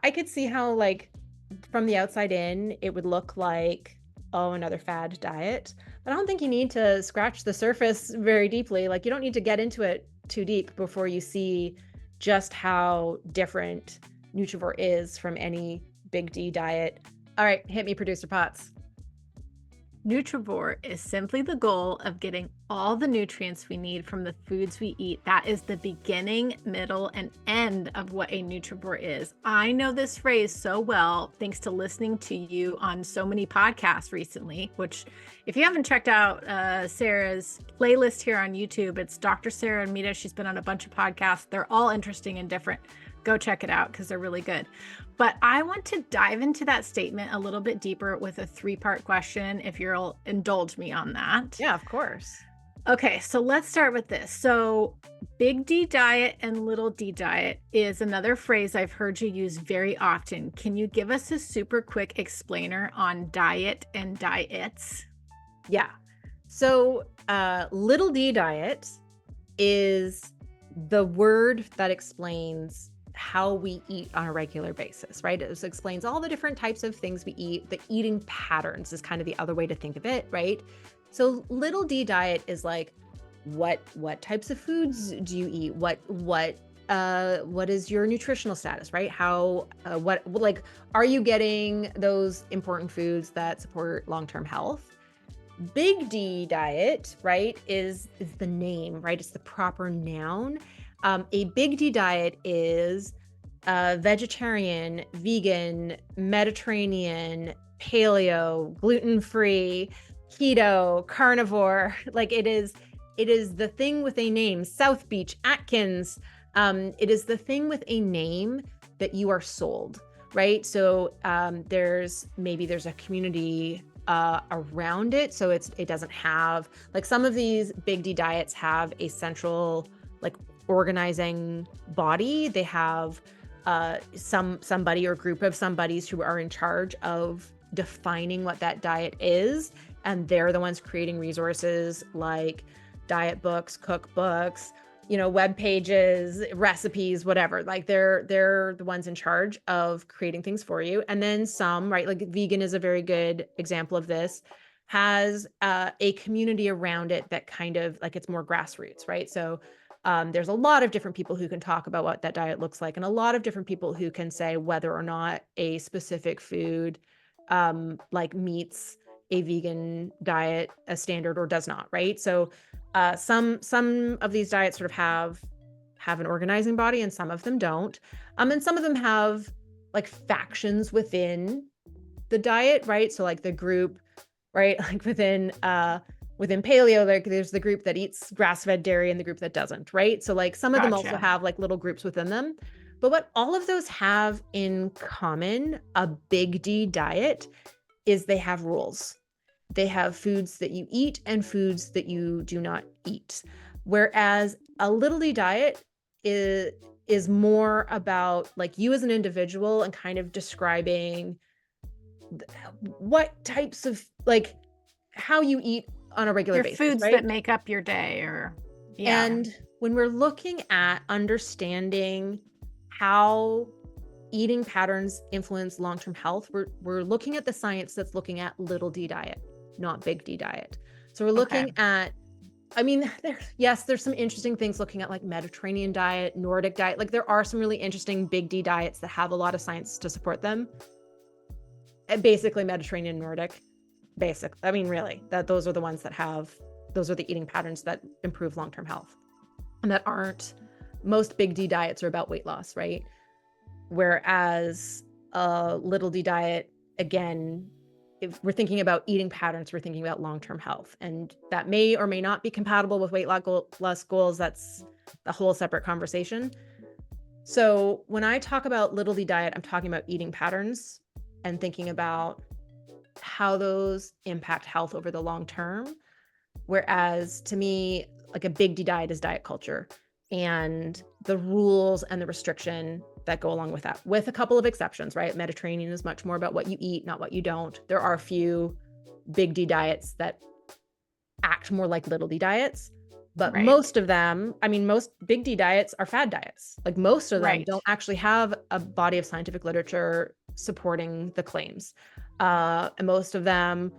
I could see how, like, from the outside in, it would look like, oh, another fad diet. But I don't think you need to scratch the surface very deeply. Like, you don't need to get into it too deep before you see just how different Nutrivore is from any big D diet. All right, hit me, Producer Potts. Nutrivore is simply the goal of getting all the nutrients we need from the foods we eat. That is the beginning, middle, and end of what a Nutrivore is. I know this phrase so well thanks to listening to you on so many podcasts recently, which if you haven't checked out Sarah's playlist here on YouTube, it's Dr. Sarah and Mita. She's been on a bunch of podcasts. They're all interesting and different. Go check it out because they're really good. But I want to dive into that statement a little bit deeper with a 3-part question, if you'll indulge me on that. Yeah, of course. Okay, so let's start with this. So big D diet and little D diet is another phrase I've heard you use very often. Can you give us a super quick explainer on diet and diets? Yeah. So little D diet is the word that explains how we eat on a regular basis, right? It explains all the different types of things we eat. The eating patterns is kind of the other way to think of it, right? So little D diet is like, what types of foods do you eat? What is your nutritional status, right? How like, are you getting those important foods that support long-term health? Big D diet, right, is the name, right? It's the proper noun. A big D diet is vegetarian, vegan, Mediterranean, paleo, gluten-free, keto, carnivore. Like it is the thing with a name. South Beach, Atkins. It is the thing with a name that you are sold, right? So there's a community around it. So it doesn't have, like, some of these big D diets have a central, like, organizing body. They have somebody or group of somebodies who are in charge of defining what that diet is. And they're the ones creating resources like diet books, cookbooks, web pages, recipes, whatever. Like they're the ones in charge of creating things for you. And then some, right, like vegan is a very good example of this, has a community around it that kind of, like, it's more grassroots, right? So there's a lot of different people who can talk about what that diet looks like, and a lot of different people who can say whether or not a specific food like meets a vegan diet as standard or does not, right? So some of these diets sort of have an organizing body, and some of them don't. And some of them have, like, factions within the diet, right? So like the group, right? Like within paleo, like there's the group that eats grass-fed dairy and the group that doesn't, right? So like some of them also Gotcha. have like little groups within them. But what all of those have in common, a big D diet, is they have rules. They have foods that you eat and foods that you do not eat. Whereas a little D diet is more about, like, you as an individual and kind of describing what types of, like, how you eat on a regular Your basis, foods right? that make up your day, or yeah. And when we're looking at understanding how eating patterns influence long-term health, we're looking at the science that's looking at little D diet, not big D diet. So we're Okay. looking at, I mean, there's some interesting things looking at, like, Mediterranean diet, Nordic diet. Like, there are some really interesting big D diets that have a lot of science to support them. And basically Mediterranean, Nordic, I mean, really, those are the ones that have, those are the eating patterns that improve long-term health. And that aren't, most big D diets are about weight loss, right? Whereas a little D diet, again, if we're thinking about eating patterns, we're thinking about long-term health. And that may or may not be compatible with weight loss goals. That's a whole separate conversation. So when I talk about little D diet, I'm talking about eating patterns and thinking about how those impact health over the long term. Whereas to me, like, a big D diet is diet culture and the rules and the restriction that go along with that, with a couple of exceptions, right? Mediterranean is much more about what you eat, not what you don't. There are a few big D diets that act more like little D diets, But Right. most of them, I mean, most big D diets are fad diets. Like most of them Right. don't actually have a body of scientific literature supporting the claims. And most of them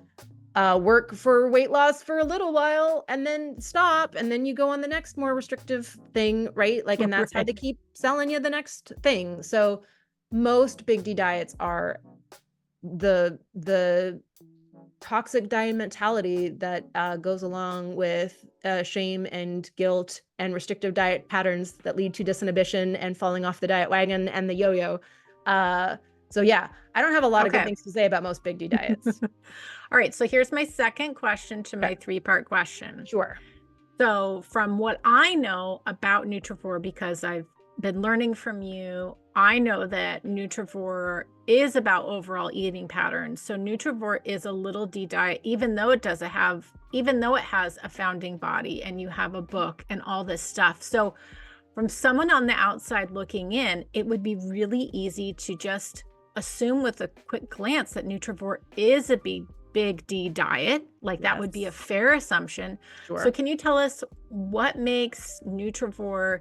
work for weight loss for a little while and then stop. And then you go on the next more restrictive thing, right? Like, and that's how they Right. keep selling you the next thing. So most big D diets are the toxic diet mentality that goes along with shame and guilt and restrictive diet patterns that lead to disinhibition and falling off the diet wagon and the yo-yo. So yeah, I don't have a lot of good Okay. things to say about most big D diets. All right. So here's my second question to Okay, my three-part question. sure. So, from what I know about Nutrivore, because I've been learning from you, I know that Nutrivore is about overall eating patterns. So, Nutrivore is a little D diet, even though it has a founding body and you have a book and all this stuff. So, from someone on the outside looking in, it would be really easy to just assume with a quick glance that Nutrivore is a big D diet. Like that would be a Yes, fair assumption. So sure. can you tell us what makes Nutrivore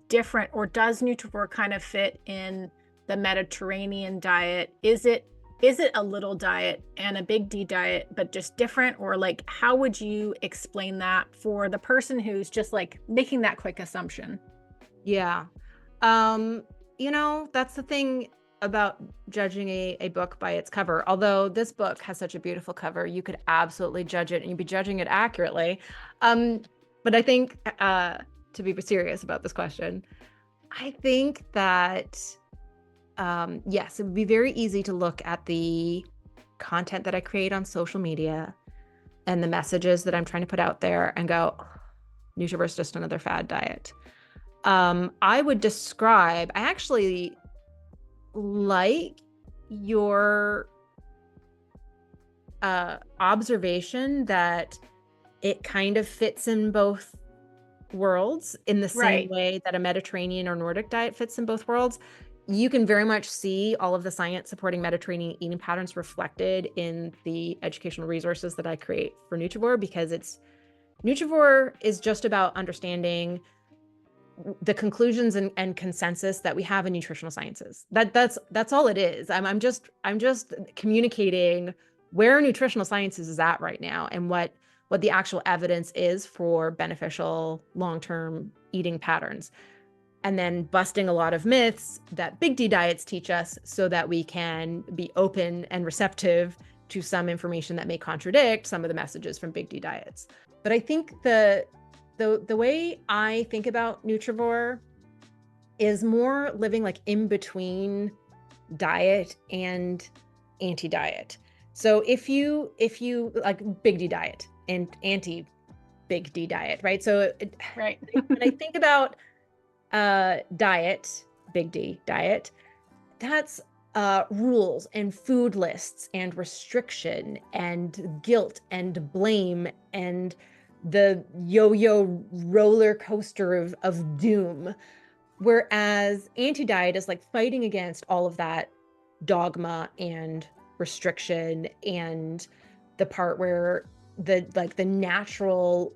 different, or does Nutrivore kind of fit in the Mediterranean diet? Is it a little diet and a big D diet, but just different? Or like how would you explain that for the person who's just like making that quick assumption? Yeah. That's the thing about judging a book by its cover. Although this book has such a beautiful cover, you could absolutely judge it and you'd be judging it accurately. Um, but I think to be serious about this question, I think that yes, it would be very easy to look at the content that I create on social media and the messages that I'm trying to put out there and go, Nutriverse is just another fad diet. I actually like your observation that it kind of fits in both worlds in the same Right. way that a Mediterranean or Nordic diet fits in both worlds. You can very much see all of the science supporting Mediterranean eating patterns reflected in the educational resources that I create for Nutrivore, because Nutrivore is just about understanding the conclusions and consensus that we have in nutritional sciences. That's all it is. I'm just communicating where nutritional sciences is at right now and what the actual evidence is for beneficial long-term eating patterns. And then busting a lot of myths that big D diets teach us so that we can be open and receptive to some information that may contradict some of the messages from big D diets. But I think the way I think about Nutrivore is more living like in between diet and anti-diet. So if you like big D diet and anti big D diet, right? So Right. when I think about diet, big D diet, that's rules and food lists and restriction and guilt and blame and the yo-yo roller coaster of doom. Whereas anti-diet is like fighting against all of that dogma and restriction and the part where the natural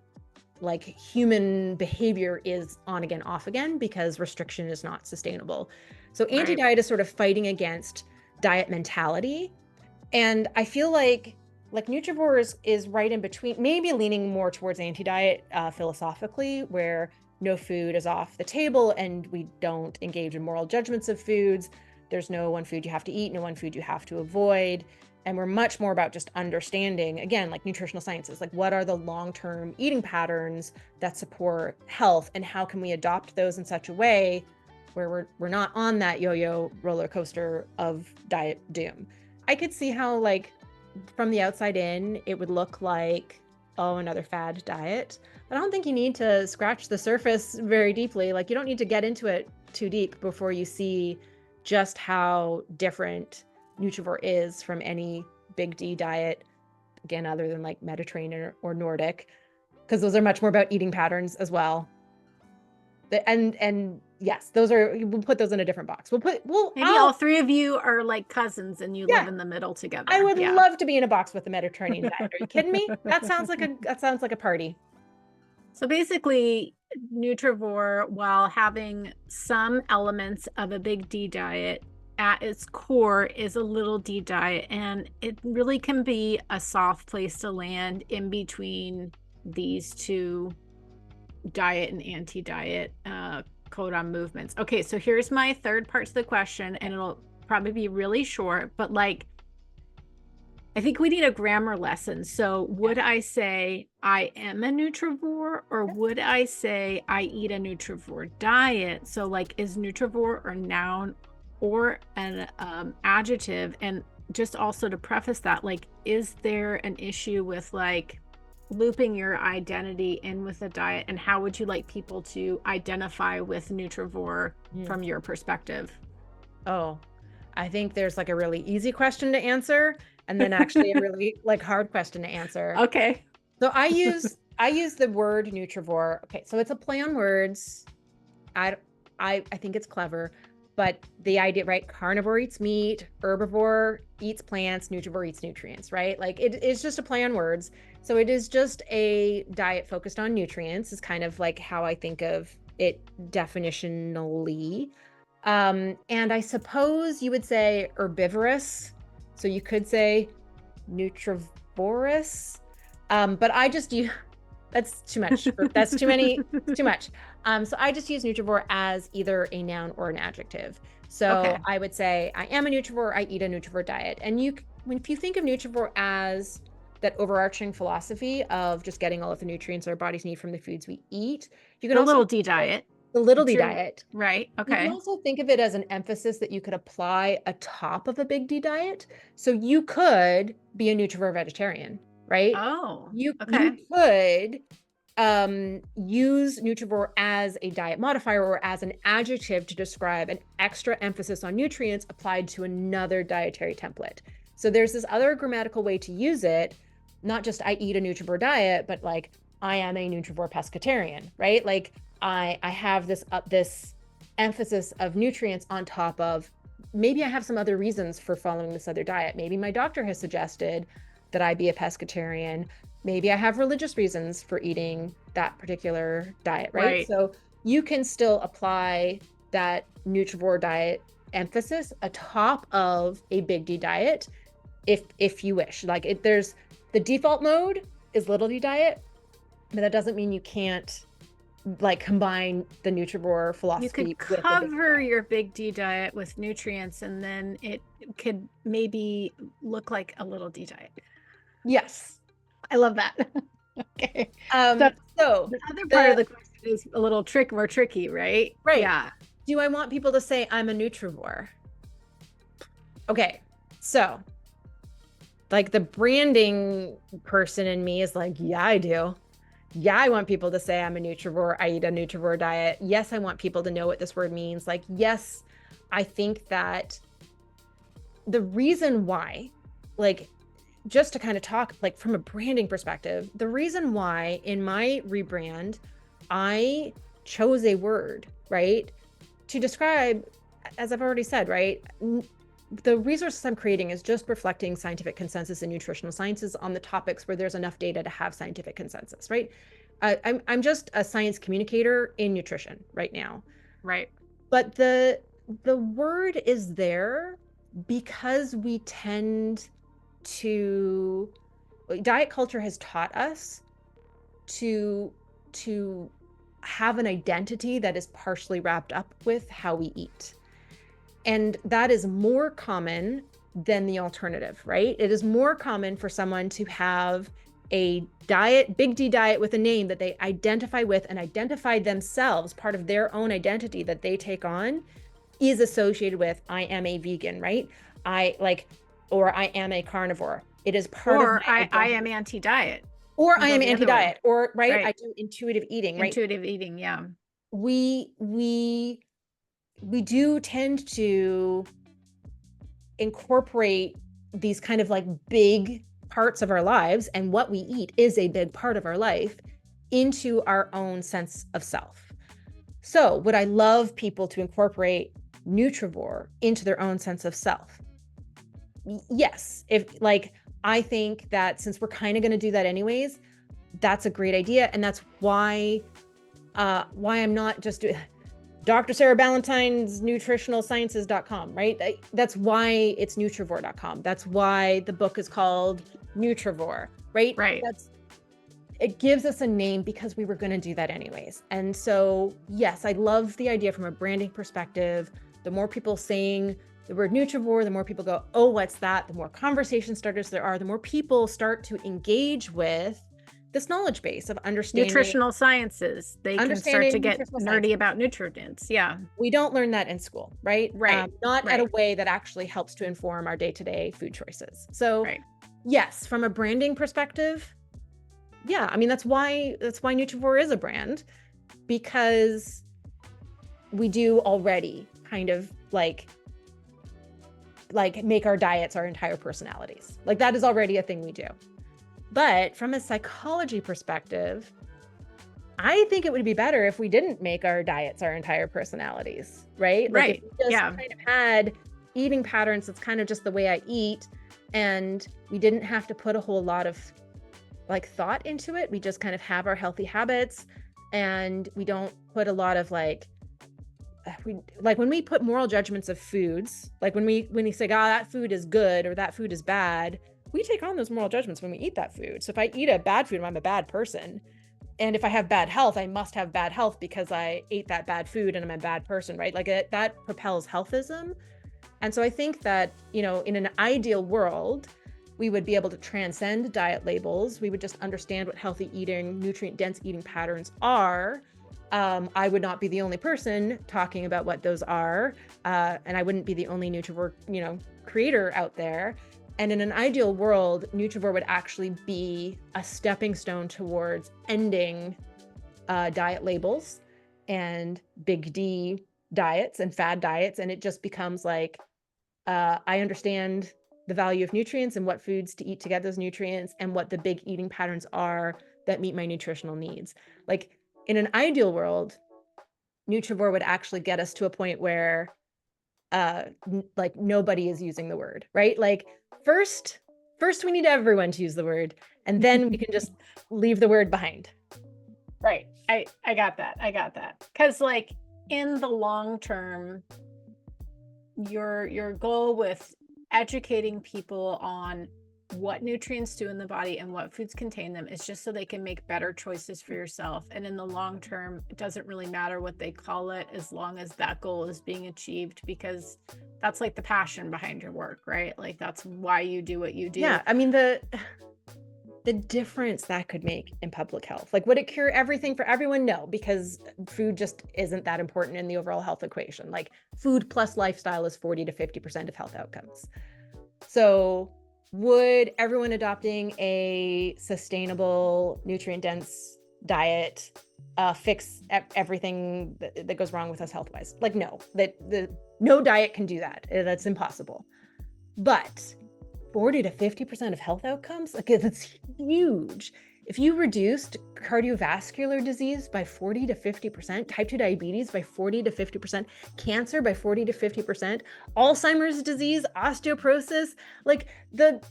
like human behavior is on again, off again, because restriction is not sustainable. So Right. anti-diet is sort of fighting against diet mentality. And I feel like Nutrivore is right in between, maybe leaning more towards anti-diet philosophically, where no food is off the table and we don't engage in moral judgments of foods. There's no one food you have to eat, no one food you have to avoid. And we're much more about just understanding, again, like nutritional sciences, like what are the long-term eating patterns that support health and how can we adopt those in such a way where we're not on that yo-yo roller coaster of diet doom. I could see how like from the outside in, it would look like, oh, another fad diet. But I don't think you need to scratch the surface very deeply. Like you don't need to get into it too deep before you see just how different Nutrivore is from any big D diet, again, other than like Mediterranean or Nordic, because those are much more about eating patterns as well. And yes, we'll put those in a different box. Maybe all three of you are like cousins and you live Yeah, in the middle I together. would Yeah. love to be in a box with the Mediterranean diet. Are you kidding me? That sounds like a party. So basically, Nutrivore, while having some elements of a big D diet, at its core is a little D diet, and it really can be a soft place to land in between these two diet and anti-diet codon movements. Okay, so here's my third part to the question, and it'll probably be really short, but like I think we need a grammar lesson. So would I say I am a nutrivore, or would I say I eat a nutrivore diet? So like, is nutrivore a noun or an adjective? And just also to preface that, like, is there an issue with like looping your identity in with a diet? And how would you like people to identify with nutrivore from your perspective? Oh, I think there's like a really easy question to answer and then actually a really like hard question to answer. Okay. So I use the word nutrivore. Okay, so it's a play on words. I think it's clever, but the idea, right? Carnivore eats meat, herbivore eats plants, nutrivore eats nutrients, right? Like it is just a play on words. So it is just a diet focused on nutrients is kind of like how I think of it definitionally. And I suppose you would say herbivorous. So you could say nutrivorous. But I just use that's too much. That's too many, too much. So I just use nutrivore as either a noun or an adjective. So Okay. I would say I am a nutrivore, I eat a nutrivore diet. And if you think of nutrivore as that overarching philosophy of just getting all of the nutrients our bodies need from the foods we eat, you can The also little D diet. the little It's D your diet. right. You can Okay. also think of it as an emphasis that you could apply atop of a big D diet. So you could be a nutrivore vegetarian, right? Oh, You okay. could use nutrivore as a diet modifier or as an adjective to describe an extra emphasis on nutrients applied to another dietary template. So there's this other grammatical way to use it, not just I eat a nutrivore diet, but like I am a nutrivore pescatarian, right? Like I have this emphasis of nutrients on top of maybe I have some other reasons for following this other diet. Maybe my doctor has suggested that I be a pescatarian. Maybe I have religious reasons for eating that particular diet, right? Right. So you can still apply that nutrivore diet emphasis atop of a big D diet if you wish. Like there's the default mode is little D diet, but that doesn't mean you can't like combine the nutrivore You philosophy could with the big D cover diet. your big D diet with nutrients, and then it could maybe look like a little D diet. Yes. I love that. Okay. So So the other part of the the question is a little more tricky, right? right. Yeah. Do I want people to say I'm a nutrivore? Okay. So like the branding person in me is like, yeah, I do. Yeah, I want people to say I'm a nutrivore. I eat a nutrivore diet. Yes, I want people to know what this word means. Like, yes, I think that the reason why, like, just to kind of talk like from a branding perspective, the reason why in my rebrand, I chose a word, right, to describe, as I've already said, right, the resources I'm creating is just reflecting scientific consensus in nutritional sciences on the topics where there's enough data to have scientific consensus, right? I'm just a science communicator in nutrition right now. Right. But the word is there because we tend to diet culture has taught us to have an identity that is partially wrapped up with how we eat. And that is more common than the alternative, right? It is more common for someone to have a diet, big D diet with a name that they identify with and identify themselves, part of their own identity that they take on is associated with I am a vegan, right? Or I am a carnivore. It is part of Or my I am identity. anti-diet. Or You I go am the other way. anti-diet, or right, I Right. do intuitive eating, right? Intuitive eating. Yeah. We we we do tend to incorporate these kind of like big parts of our lives, and what we eat is a big part of our life, into our own sense of self. So would I love people to incorporate Nutrivore into their own sense of self? Yes. If like, I think that since we're kind of going to do that anyways, that's a great idea. And that's why I'm not just doing Dr. Sarah Ballantyne's nutritionalsciences.com, right? That's why it's nutrivore.com. That's why the book is called Nutrivore, right? Right. It gives us a name because we were going to do that anyways. And so, yes, I love the idea from a branding perspective. The more people saying the word Nutrivore, the more people go, oh, what's that? The more conversation starters there are, the more people start to engage with this knowledge base of Nutritional sciences. They can start to understanding get nutritional science. nerdy about nutrients. Yeah. We don't learn that in school, right? Right. Not at a Right. way that actually helps to inform our day-to-day food choices. So Right. yes, from a branding perspective, yeah, I mean, that's why Nutrivore is a brand, because we do already kind of like make our diets our entire personalities. Like that is already a thing we do. But from a psychology perspective, I think it would be better if we didn't make our diets our entire personalities, right? Like if Right. we just Yeah. kind of had eating patterns, it's kind of just the way I eat, and we didn't have to put a whole lot of like thought into it. We just kind of have our healthy habits, and we don't put a lot of like when we put moral judgments of foods, like when we say, oh, that food is good or that food is bad, we take on those moral judgments when we eat that food. So if I eat a bad food, I'm a bad person. And if I have bad health, I must have bad health because I ate that bad food and I'm a bad person, right? Like that propels healthism. And so I think that, in an ideal world, we would be able to transcend diet labels. We would just understand what healthy eating, nutrient-dense eating patterns are. I would not be the only person talking about what those are. And I wouldn't be the only Nutrivore, creator out there. And in an ideal world, Nutrivore would actually be a stepping stone towards ending diet labels and big D diets and fad diets. And it just becomes like, I understand the value of nutrients and what foods to eat to get those nutrients and what the big eating patterns are that meet my nutritional needs. Like in an ideal world, Nutrivore would actually get us to a point where like nobody is using the word, right? Like first we need everyone to use the word, and then we can just leave the word behind. Right. I got that. I got that. Cuz like in the long term, your goal with educating people on what nutrients do in the body and what foods contain them is just so they can make better choices for yourself. And in the long term, it doesn't really matter what they call it as long as that goal is being achieved, because that's like the passion behind your work, right? Like that's why you do what you do. Yeah, I mean the difference that could make in public health. Like would it cure everything for everyone? No, because food just isn't that important in the overall health equation. Like food plus lifestyle is 40 to 50% of health outcomes. So would everyone adopting a sustainable, nutrient-dense diet fix everything that goes wrong with us health-wise? Like, no, no diet can do that. That's impossible. But 40 to 50% of health outcomes, like that's huge. If you reduced cardiovascular disease by 40 to 50%, type 2 diabetes by 40 to 50%, cancer by 40 to 50%, Alzheimer's disease, osteoporosis, like the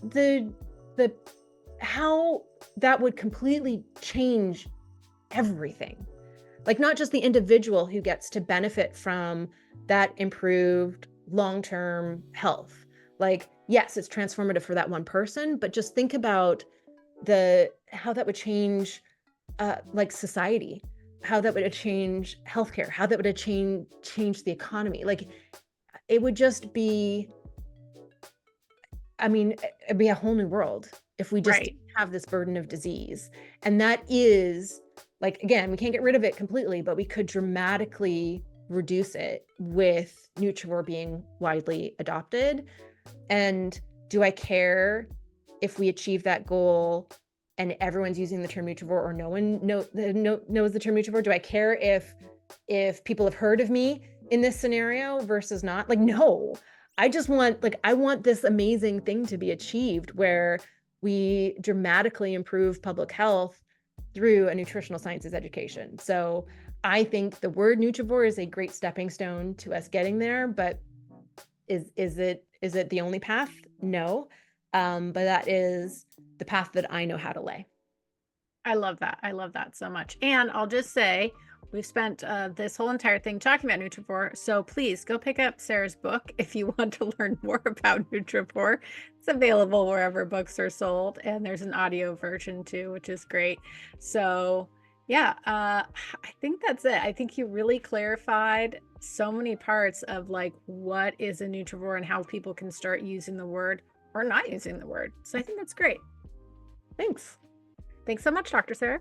how that would completely change everything. Like not just the individual who gets to benefit from that improved long-term health. Like, yes, it's transformative for that one person, but just think about how that would change like society, how that would change healthcare, how that would change the economy. Like it would just be, I mean, it'd be a whole new world if we just Right. didn't have this burden of disease. And that is like, again, we can't get rid of it completely, but we could dramatically reduce it with Nutrivore being widely adopted. And do I care if we achieve that goal and everyone's using the term Nutrivore or no one knows the term Nutrivore? Do I care if people have heard of me in this scenario versus not? Like, no. I just want, like, I want this amazing thing to be achieved where we dramatically improve public health through a nutritional sciences education. So I think the word Nutrivore is a great stepping stone to us getting there, but is it the only path? No. But that is the path that I know how to lay. I love that. I love that so much. And I'll just say, we've spent this whole entire thing talking about Nutrivore. So please go pick up Sarah's book if you want to learn more about Nutrivore. It's available wherever books are sold. And there's an audio version too, which is great. So yeah, I think that's it. I think you really clarified so many parts of like what is a Nutrivore and how people can start using the word or not using the word. So I think that's great. Thanks. Thanks so much, Dr. Sarah.